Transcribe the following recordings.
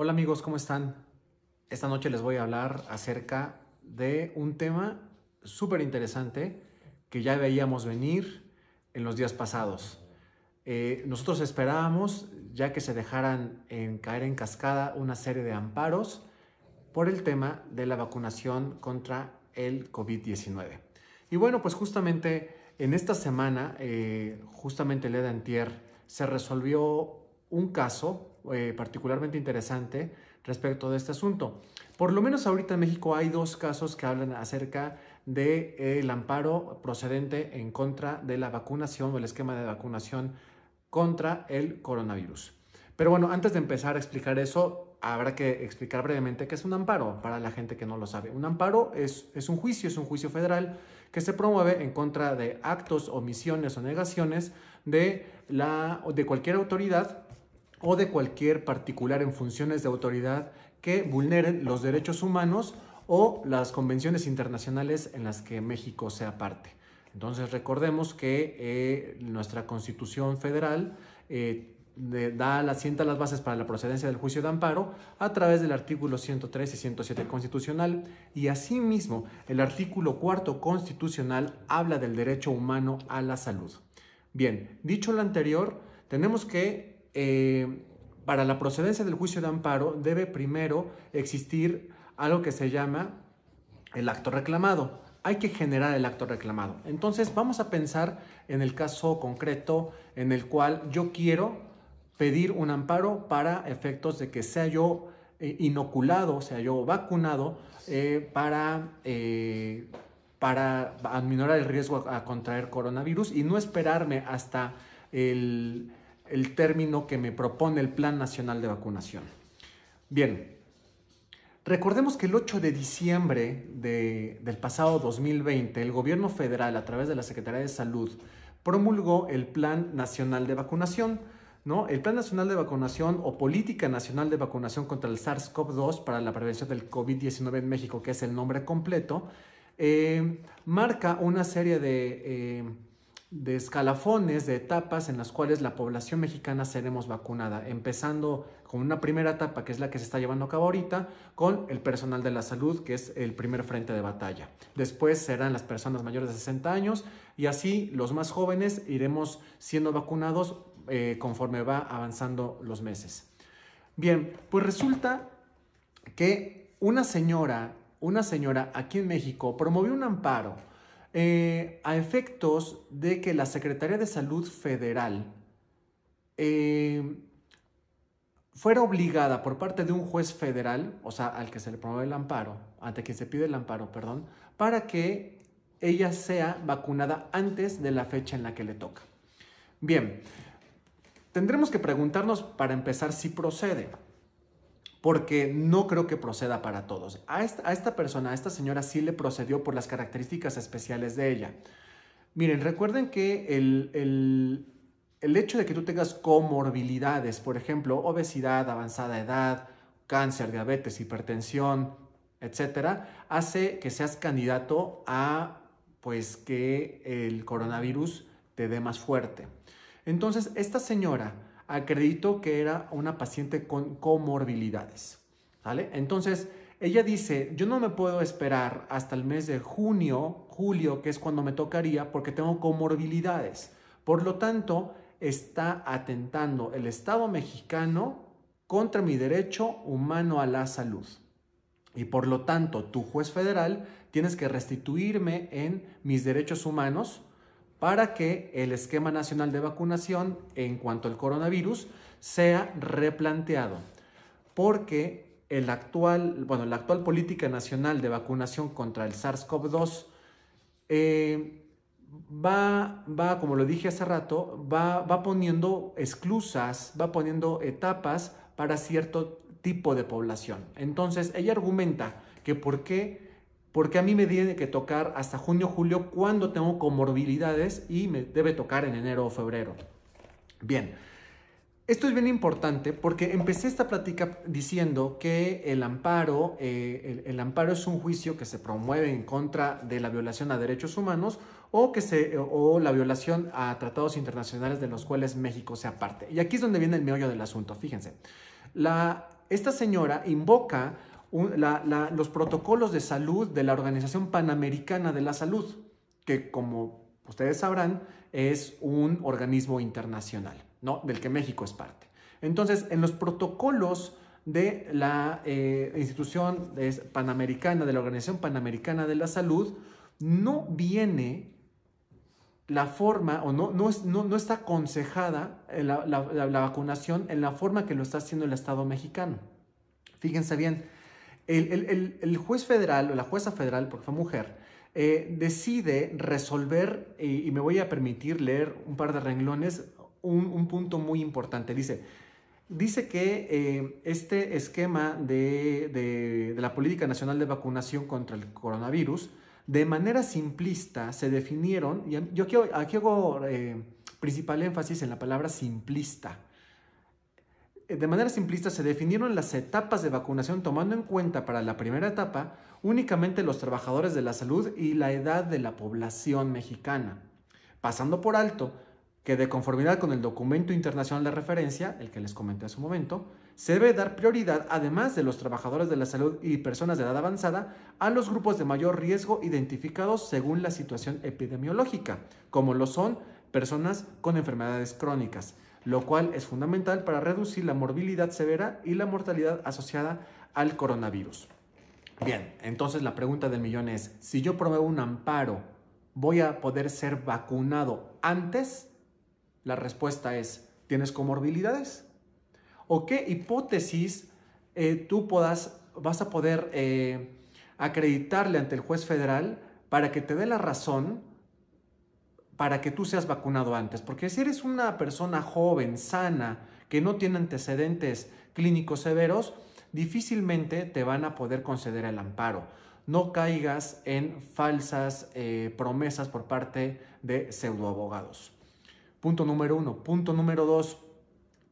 Hola amigos, ¿cómo están? Esta noche les voy a hablar acerca de un tema súper interesante que ya veíamos venir en los días pasados. Nosotros esperábamos ya que se dejaran caer en cascada una serie de amparos por el tema de la vacunación contra el COVID-19. Y bueno, pues justamente en esta semana, justamente el día de antier, se resolvió un caso particularmente interesante respecto de este asunto. Por lo menos ahorita en México hay dos casos que hablan acerca del amparo procedente en contra de la vacunación o el esquema de vacunación contra el coronavirus. Pero bueno, antes de empezar a explicar eso, habrá que explicar brevemente qué es un amparo para la gente que no lo sabe. Un amparo es un juicio federal que se promueve en contra de actos, omisiones o negaciones de cualquier autoridad o de cualquier particular en funciones de autoridad que vulneren los derechos humanos o las convenciones internacionales en las que México sea parte. Entonces recordemos que nuestra Constitución Federal sienta las bases para la procedencia del juicio de amparo a través del artículo 103 y 107 constitucional, y asimismo el artículo 4 constitucional habla del derecho humano a la salud. Bien, dicho lo anterior, tenemos que para la procedencia del juicio de amparo debe primero existir algo que se llama el acto reclamado. Hay que generar el acto reclamado. Entonces vamos a pensar en el caso concreto en el cual yo quiero pedir un amparo para efectos de que sea yo inoculado, sea yo vacunado para aminorar el riesgo a contraer coronavirus y no esperarme hasta el término que me propone el Plan Nacional de Vacunación. Bien, recordemos que el 8 de diciembre del pasado 2020, el gobierno federal, a través de la Secretaría de Salud, promulgó el Plan Nacional de Vacunación, ¿no? El Plan Nacional de Vacunación o Política Nacional de Vacunación contra el SARS-CoV-2 para la prevención del COVID-19 en México, que es el nombre completo, marca una serie de escalafones, de etapas en las cuales la población mexicana seremos vacunada, empezando con una primera etapa que es la que se está llevando a cabo ahorita con el personal de la salud, que es el primer frente de batalla. Después serán las personas mayores de 60 años y así los más jóvenes iremos siendo vacunados conforme va avanzando los meses. Bien, pues resulta que una señora aquí en México promovió un amparo a efectos de que la Secretaría de Salud Federal fuera obligada por parte de un juez federal, o sea, al que se le promueve el amparo, ante quien se pide el amparo, perdón, para que ella sea vacunada antes de la fecha en la que le toca. Bien, tendremos que preguntarnos para empezar si procede, porque no creo que proceda para todos. A esta persona, a esta señora sí le procedió por las características especiales de ella. Miren, recuerden que el hecho de que tú tengas comorbilidades, por ejemplo, obesidad, avanzada edad, cáncer, diabetes, hipertensión, etcétera, hace que seas candidato a pues que el coronavirus te dé más fuerte. Entonces, esta señora acreditó que era una paciente con comorbilidades, ¿vale? Entonces, ella dice, yo no me puedo esperar hasta el mes de julio, que es cuando me tocaría, porque tengo comorbilidades. Por lo tanto, está atentando el Estado mexicano contra mi derecho humano a la salud. Y por lo tanto, tu juez federal tienes que restituirme en mis derechos humanos para que el esquema nacional de vacunación en cuanto al coronavirus sea replanteado. Porque la actual política nacional de vacunación contra el SARS-CoV-2 va, como lo dije hace rato, va poniendo esclusas, va poniendo etapas para cierto tipo de población. Entonces, ella argumenta que porque a mí me tiene que tocar hasta junio, julio, cuando tengo comorbilidades y me debe tocar en enero o febrero. Bien, esto es bien importante porque empecé esta plática diciendo que el amparo es un juicio que se promueve en contra de la violación a derechos humanos o la violación a tratados internacionales de los cuales México sea parte. Y aquí es donde viene el meollo del asunto, fíjense. esta señora invoca los protocolos de salud de la Organización Panamericana de la Salud, que como ustedes sabrán es un organismo internacional, ¿no? Del que México es parte. Entonces, en los protocolos de la institución panamericana, de la Organización Panamericana de la Salud, no viene la forma, o no está aconsejada la vacunación en la forma que lo está haciendo el Estado mexicano. Fíjense bien, el juez federal o la jueza federal, porque fue mujer, decide resolver, y me voy a permitir leer un par de renglones, un punto muy importante. Dice que este esquema de la Política Nacional de Vacunación contra el coronavirus, de manera simplista se definieron, y aquí hago principal énfasis en la palabra simplista. De manera simplista se definieron las etapas de vacunación tomando en cuenta para la primera etapa únicamente los trabajadores de la salud y la edad de la población mexicana, pasando por alto que de conformidad con el documento internacional de referencia, el que les comenté hace un momento, se debe dar prioridad, además de los trabajadores de la salud y personas de edad avanzada, a los grupos de mayor riesgo identificados según la situación epidemiológica, como lo son personas con enfermedades crónicas, lo cual es fundamental para reducir la morbilidad severa y la mortalidad asociada al coronavirus. Bien, entonces la pregunta del millón es, si yo promuevo un amparo, ¿voy a poder ser vacunado antes? La respuesta es, ¿tienes comorbilidades? ¿O qué hipótesis vas a poder acreditarle ante el juez federal para que te dé la razón para que tú seas vacunado antes? Porque si eres una persona joven, sana, que no tiene antecedentes clínicos severos, difícilmente te van a poder conceder el amparo. No caigas en falsas promesas por parte de pseudoabogados. Punto número 1. Punto número 2.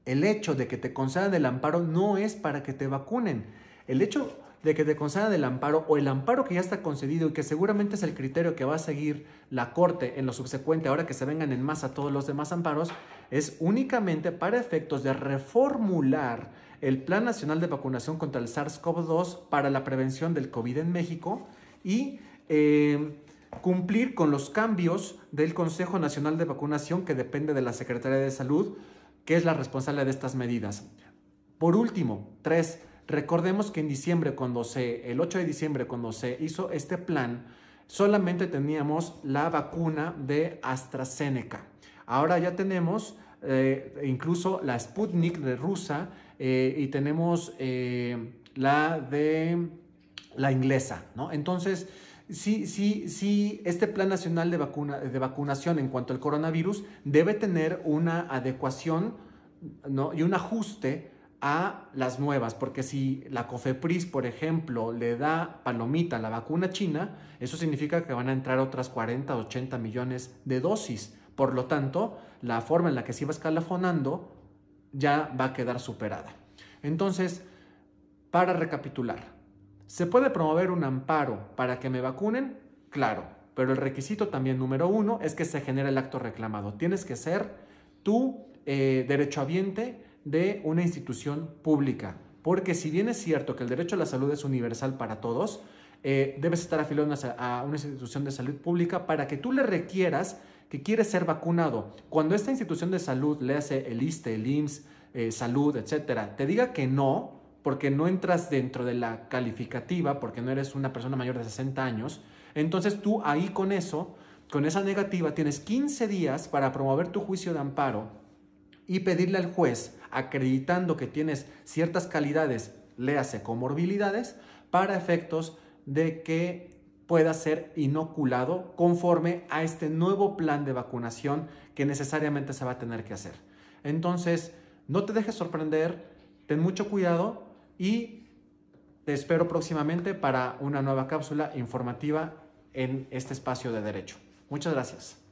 El hecho de que te concedan el amparo no es para que te vacunen. El hecho de que te concedan el amparo o el amparo que ya está concedido y que seguramente es el criterio que va a seguir la Corte en lo subsecuente, ahora que se vengan en masa todos los demás amparos, es únicamente para efectos de reformular el Plan Nacional de Vacunación contra el SARS-CoV-2 para la prevención del COVID en México y cumplir con los cambios del Consejo Nacional de Vacunación, que depende de la Secretaría de Salud, que es la responsable de estas medidas. Por último, 3, recordemos que en diciembre, el 8 de diciembre, cuando se hizo este plan, solamente teníamos la vacuna de AstraZeneca. Ahora ya tenemos incluso la Sputnik de rusa y tenemos la inglesa, ¿no? Entonces, sí, este Plan Nacional de Vacunación en cuanto al coronavirus debe tener una adecuación, ¿no? Y un ajuste a las nuevas, porque si la COFEPRIS, por ejemplo, le da palomita a la vacuna china, eso significa que van a entrar otras 40 o 80 millones de dosis. Por lo tanto, la forma en la que se iba escalafonando ya va a quedar superada. Entonces, para recapitular, ¿se puede promover un amparo para que me vacunen? Claro, pero el requisito también número 1 es que se genere el acto reclamado. Tienes que ser tú derechohabiente de una institución pública, porque si bien es cierto que el derecho a la salud es universal para todos, debes estar afiliado a una institución de salud pública para que tú le requieras que quieres ser vacunado. Cuando esta institución de salud, le hace el ISSSTE, el IMSS, salud, etcétera, te diga que no, porque no entras dentro de la calificativa, porque no eres una persona mayor de 60 años, entonces tú ahí con esa negativa, tienes 15 días para promover tu juicio de amparo y pedirle al juez, acreditando que tienes ciertas calidades, léase comorbilidades, para efectos de que pueda ser inoculado conforme a este nuevo plan de vacunación que necesariamente se va a tener que hacer. Entonces, no te dejes sorprender, ten mucho cuidado y te espero próximamente para una nueva cápsula informativa en este espacio de derecho. Muchas gracias.